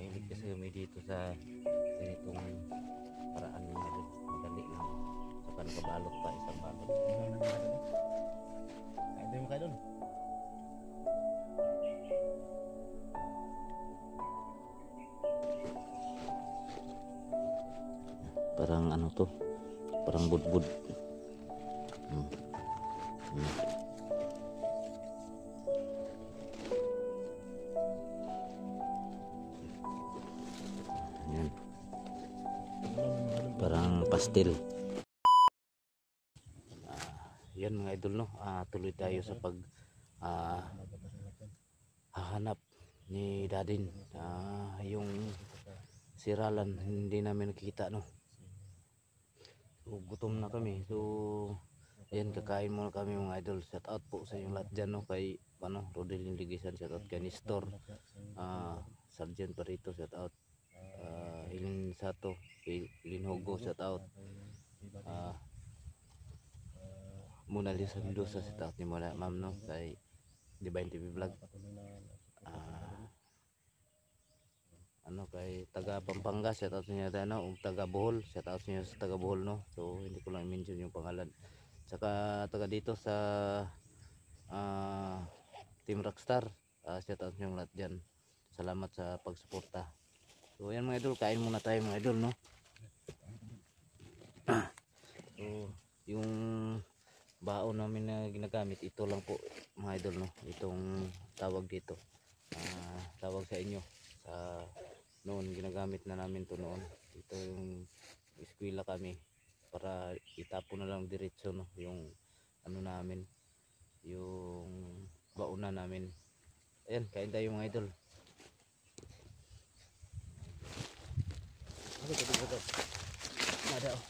Mahilig kasi kami dito sa ganitong paraan ng madali lang. Saka nakabalot pa, isang balot. Hindi mo kayo doon. Parang ano to, parang budbud. Yan. Parang pastel. Yan mga idol, no, tuloy tayo sa pag hahanap ni Dadin. Yung siralan hindi namin nakita, no. So, gutom na kami. So ayan, kakain muna kami mga idol. Shout out po sa inyong lahat dyan, no, kay Rodelin Ligisan, shout out kay Nestor, Sergeant Parito, shout out, Hilin Sato, Hilin Hogo, shout out, Mona Lisa Mendoza, shout out ni Mona Ma'am, no, kay Divine TV Vlog, kay taga Pampanga, shout out niya dano, ug taga Bohol, shout out niya sa taga Bohol, no. So hindi ko lang i-mention yung pangalan. Saka taga dito sa Team Rockstar, shout out niyo lahat diyan. Salamat sa pagsuporta. So ayan mga idol, kain muna tayo mga idol, no. So yung baon namin na ginagamit, ito lang po mga idol, no. Itong tawag dito, tawag sa inyo sa noon, ginagamit na namin to noon. Ito yung eskwela kami, para itapon na lang diretso, no, yung ano namin, yung bauna namin. Ayan, kain tayo mga idol. Ada oh.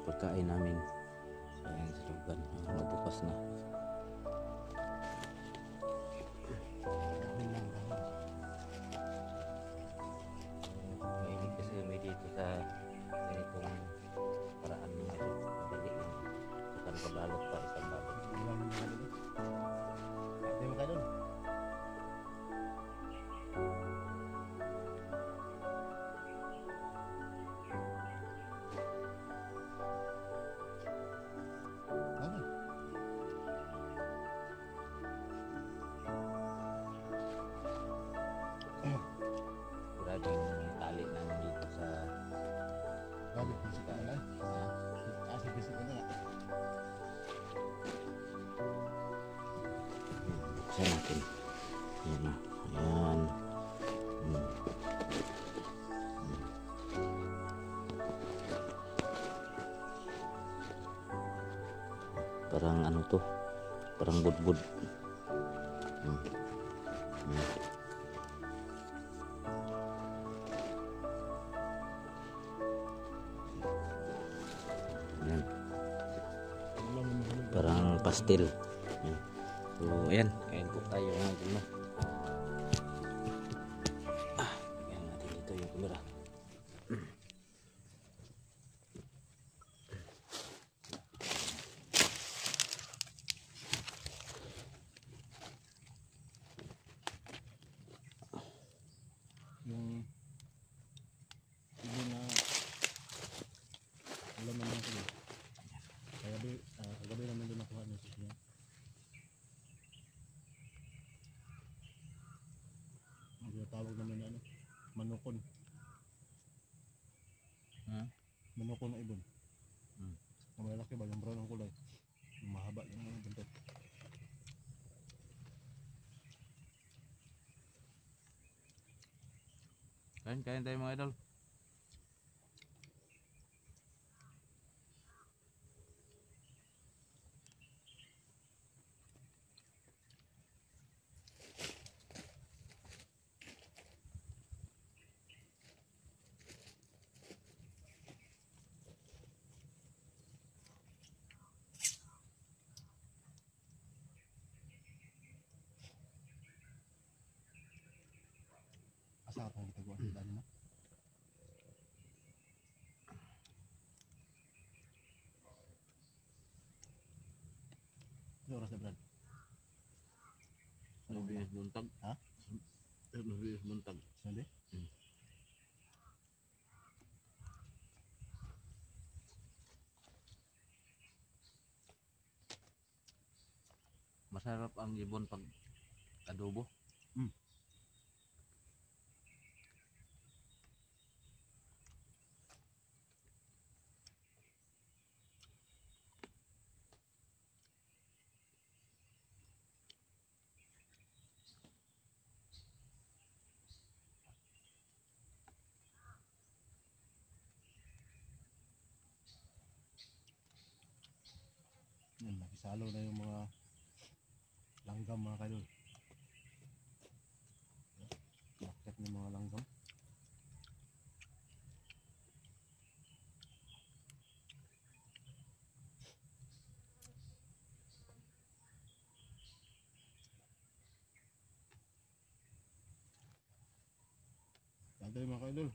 Pagkain namin, ayan, sa lugan, nabukas na. Mahilig kasi kami dito sa ganitong paraan ng madali lang. Saka nakabalot pa, isang balot. Hindi mo kayo doon. Grabe yung tali namin dito sa buksan natin. Ayan na, ayan. Parang ano to, parang budbud. Ayan. Parang pastel. Ayan. So ayan, kain po tayo ng ano. Ayan natin dito yung camera. Alam naman ako yun. Kagabi naman doon nakuha ng sisyo. Ang tawag naman na ano, manukon. Manukon na ibon. Ang malaki ba, yung brown ang kulay. Yung mahaba yung buntot. Kain tayo mga idol. Asar ang gitagawa sa dali na. Ano oras na Brad? Nabiyas buntag. Ha? Nabiyas buntag. Sali? Masarap ang ibon pag adobo. Yan, nakisalo na yung mga langgam mga kaidol. Bakit ng mga langgam? Tayo mga kaidol.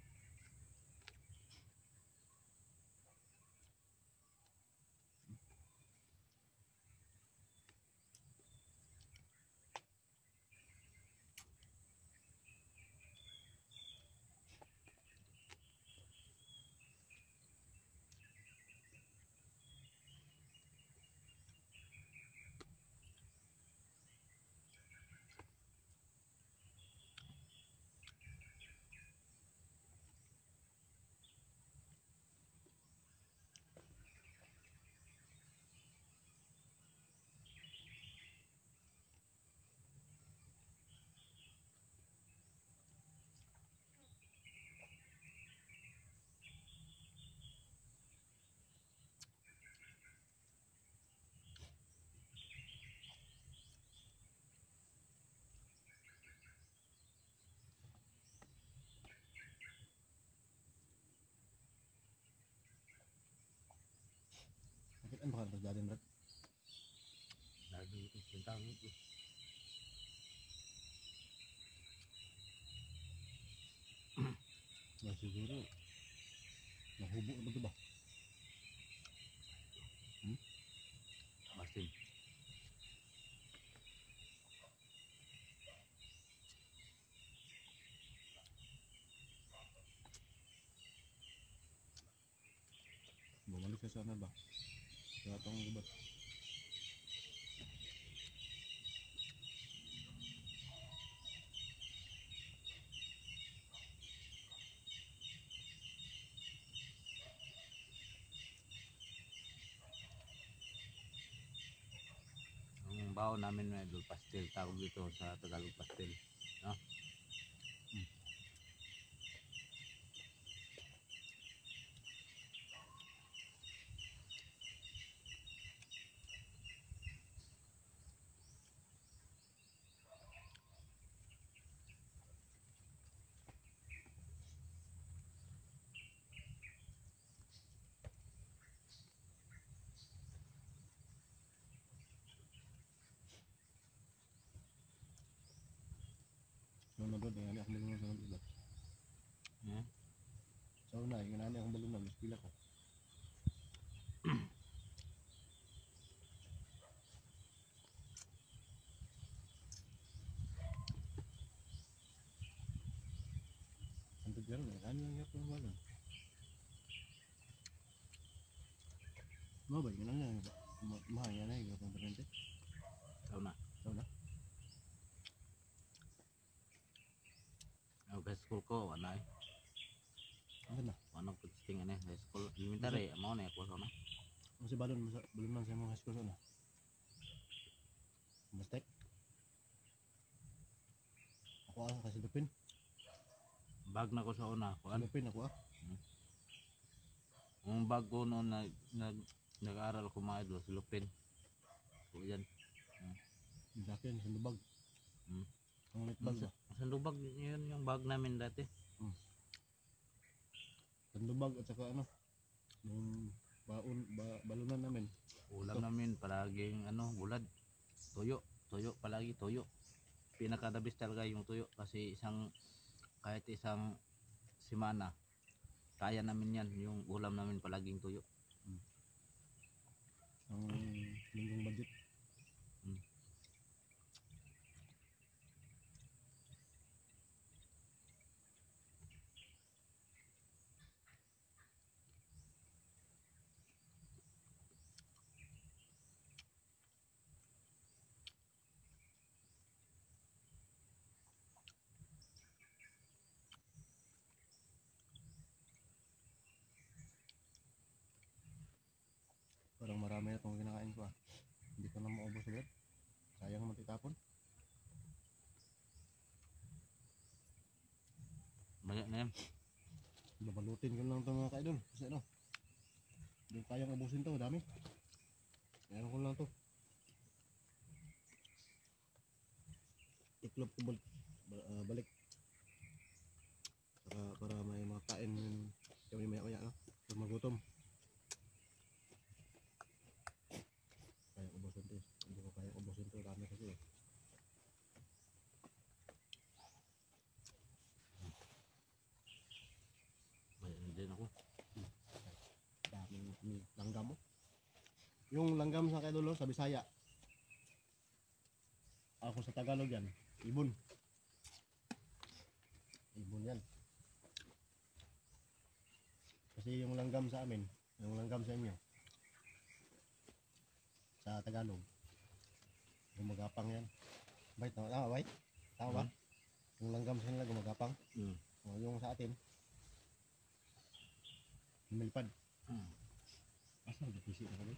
Bakit ano ba ka Brad? Lagi ito bintang ito. Nah, siguro nahubo na ba ba? Masin. Bumalik sa sana ba? Kaya itong gubat. Ang baon namin na idol, pastel. Tawag dito sa Tagalog pastel. No? Mabay ka na yan. Mahal yan eh. Gapang perente. Tao na. Tao na. Ang high school ko, wala eh. Ang na. Ano ko ting ano high school elementary amo na ako na. Ang si balon man sa mga high school na. Mastek. Ako kasi Lupin. Bag na ko sa una, kuan. Lupin ako Ang bag ko noon nag-aaral ko mga idol sa Lupin. So yan. Sa akin, sa lubag. Hmm. Ang net bag ba? Sa lubag yun yung bag namin dati. Sa lubag at saka ano. Yung balunan namin. Ulam namin palaging ano, bulad. Tuyo palagi tuyo. Pinaka-the best talaga yung tuyo kasi kahit isang semana kaya namin yan, yung ulam namin palaging tuyo. Ang linggong budget. Parang marami na itong kinakain ko Hindi ko na maubos agad. Sayang naman itapon. Banyak na yan. Babalutin ko lang ito mga kaidol. Kasi ano, hindi kayang ubusin to, dami. Meron ko lang to. Iklop ko balik. Saka para may makain yung kami maya-maya no? Para magutom. Kayang ubusin to. Hindi ko kayang ubusin to, dami kasi Banyak na din ako. daming langgam mo. Yung langgam sa kaidol sa Bisaya. Ako sa Tagalog yan, ibon. Ibon yan. Kasi yung langgam sa amin, yung langgam sa inyo, sa Tagalog, gumagapang yan. Bait, tama bait? Tama ba? Yung langgam sa nila gumagapang. O, yung sa atin, lumilipad. Asa nagpisi na kami?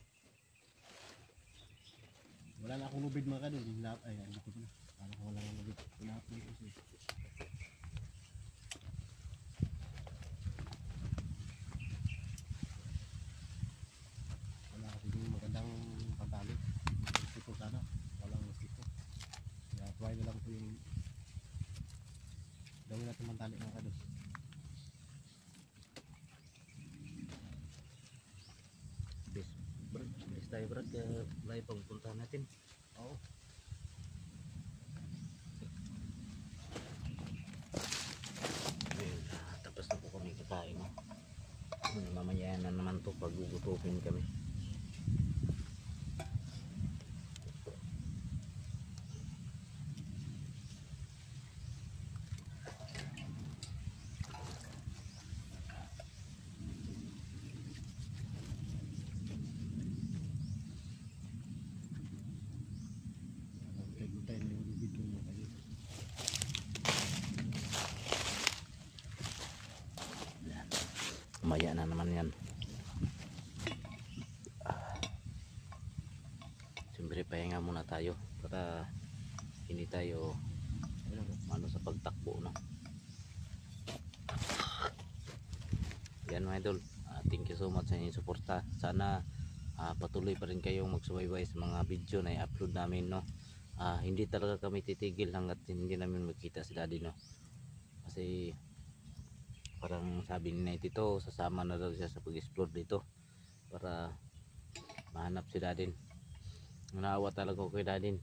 Wala na akong lubid mga kadol. Ay, hindi ko na. Parang ko wala na lubid. Pinapin ko siya. Wala kasi yung magandang pantali. Mustiko sana. Walang mustiko. Kaya try na lang po yung gawin natin pantali mga kadol. Bis tayo brad, kaya layo pang puntahan natin. Oo. Tapos na po kami kakain. Mamaya na naman to pag gugutupin kami. Gutay na yung lubid ko mga kadol. Mamaya na naman yan. Siyempre pahinga muna tayo para hindi tayo ano sa pagtakbo no. Yan mga idol, thank you so much sa inyong suporta. Sana patuloy pa rin kayong magsubaybay sa mga video na i-upload namin no. Hindi talaga kami titigil hanggat hindi namin makita si daddy no. Kasi parang sabi ni Night ito, sasama na daw siya sa pag-explore dito para mahanap si daddy. Naawa talaga ko kay daddy.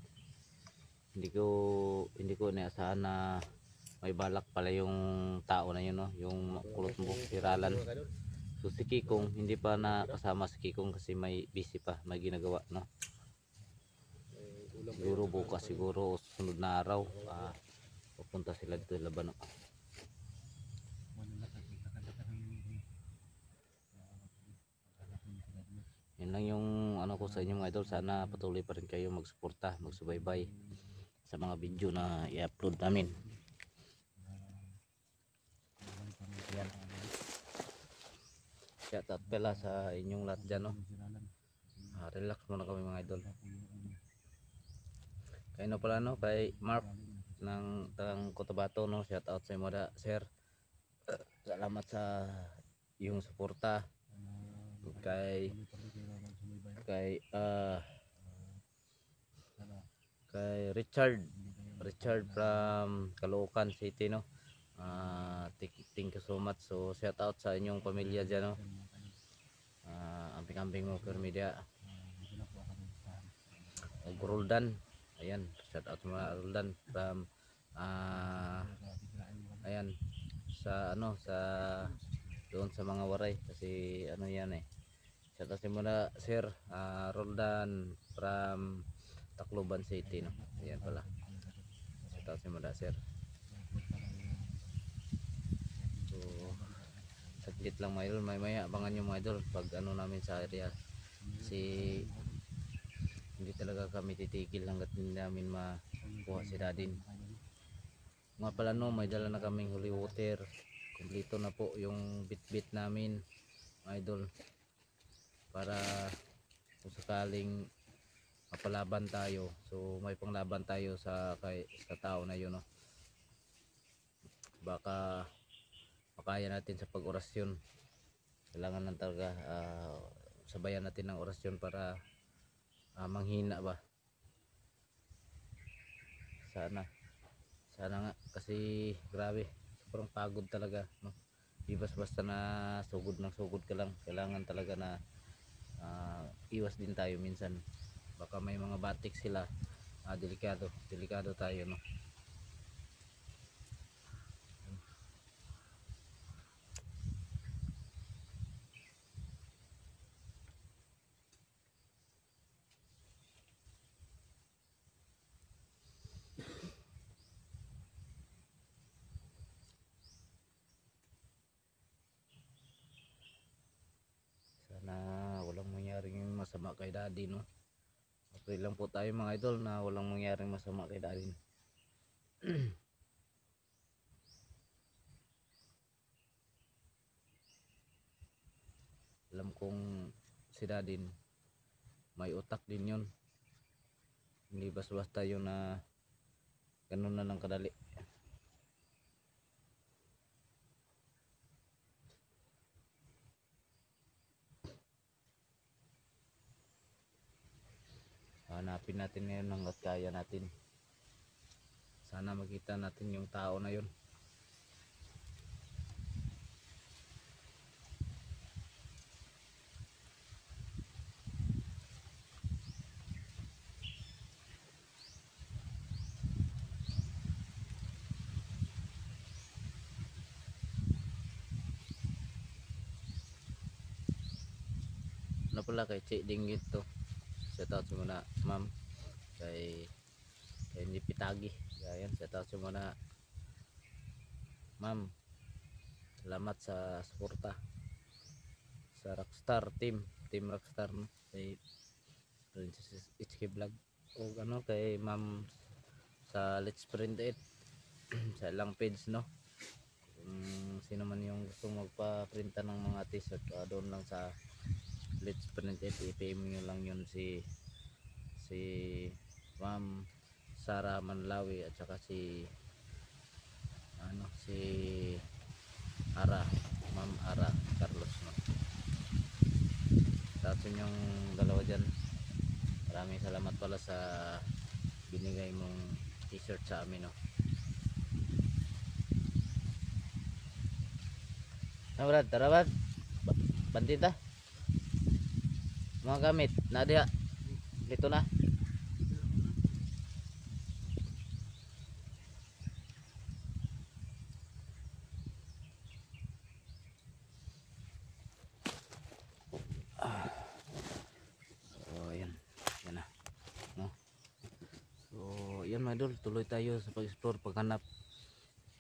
Hindi ko inaasahan na may balak pala yung tao na yun no, yung kulot mo tiralan. So si Kikong hindi pa nakasama si Kikong kasi may busy pa, may ginagawa no. Siguro bukas siguro o sunod na araw pupunta sila dito sa Labano. Yun lang yung ano ko sa inyo mga idol. Sana patuloy pa rin kayo magsuporta, magsubaybay sa mga video na i-upload namin. Yan. Shout out pala sa inyong lahat dyan, no? Relax muna kami mga idol. Kaya na pala, no, kay Mark ng Tangang Cotabato, no? Shout out sa inyo sir. Salamat sa iyong suporta. Kay kay kay Richard from Caloocan City, no. Thank you so much. So shout out sa inyong pamilya dyan, no. Amping-amping mo media. Roldan, ayan, shout out sa mga Roldan from ayan sa ano sa doon sa mga waray kasi ano yan eh. Shout out sa muna sir Roldan from Tacloban City, no. Ayan pala. Shout out sa muna sir. So saglit lang mga idol, may abangan nyo mga idol pag ano namin sa area. Kasi hindi talaga kami titigil hanggat hindi namin makuha si Dadin. Nga pala, no, may dala na kaming holy water. Kompleto na po yung bit namin mga idol, para kung sakaling mapalaban tayo, so may panglaban tayo sa tao na yun, no. Baka makaya natin sa pag-orasyon. Kailangan lang talaga sabayan natin ng orasyon para manghina ba. Sana nga, kasi grabe sobrang pagod talaga, no. Ibas basta na sugod ng sugod ka lang, kailangan talaga na iwas din tayo minsan. Baka may mga batik sila, delikado tayo, no. Sana walang mangyaring masama kay Daddy, no. Okay lang po tayo mga idol na walang mangyaring masama kay Daddy. Alam kong si Daddy may utak din yun, hindi basta yun na ganun na lang kadali. Hanapin natin ngayon hanggat kaya natin. Sana makita natin yung tao na yun. Ano pala kay Che Dinggit to. Shout out sa muna ma'am. Kay hindi pitagi. Ayan, shout out sa muna ma'am. Salamat sa suporta sa Rockstar team Rockstar, no? Kay Princess HK Vlog o ano kay ma'am sa Let's Print It sa ilang page, no. Kung sino man yung gusto magpa-printa ng mga t-shirt, doon lang sa Let's Print It, i-PM nyo lang yun si Ma'am Sara Manlawi at saka si Ara, Ma'am Ara Carlos, no. Tapos yung dalawa dyan, maraming salamat pala sa binigay mong t-shirt sa amin, no. Brad, tara Brad, bandita mga gamit na diha dito na. So yan na, no. So yan mga idol, tuloy tayo sa pag-explore, paghanap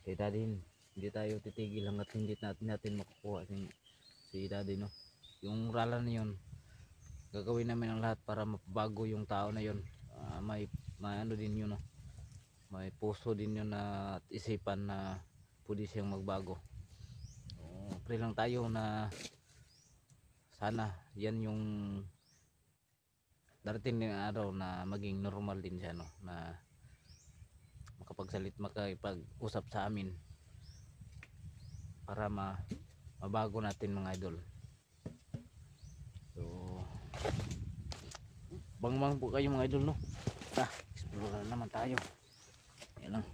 kay Daddy. Hindi tayo titigil hanggat hindi natin makukuha si Daddy, no. Yung rala na yun, gagawin namin ang lahat para mapabago yung tao na yun. May ano din yun, no? May puso din yun na at isipan na pwede siyang magbago. Pray lang tayo na sana yan yung darating din araw na maging normal din siya, no? Na makipag-usap sa amin para mabago natin mga idol. So bangmang po kayo mga idol, no? Explore na naman tayo. Yan lang.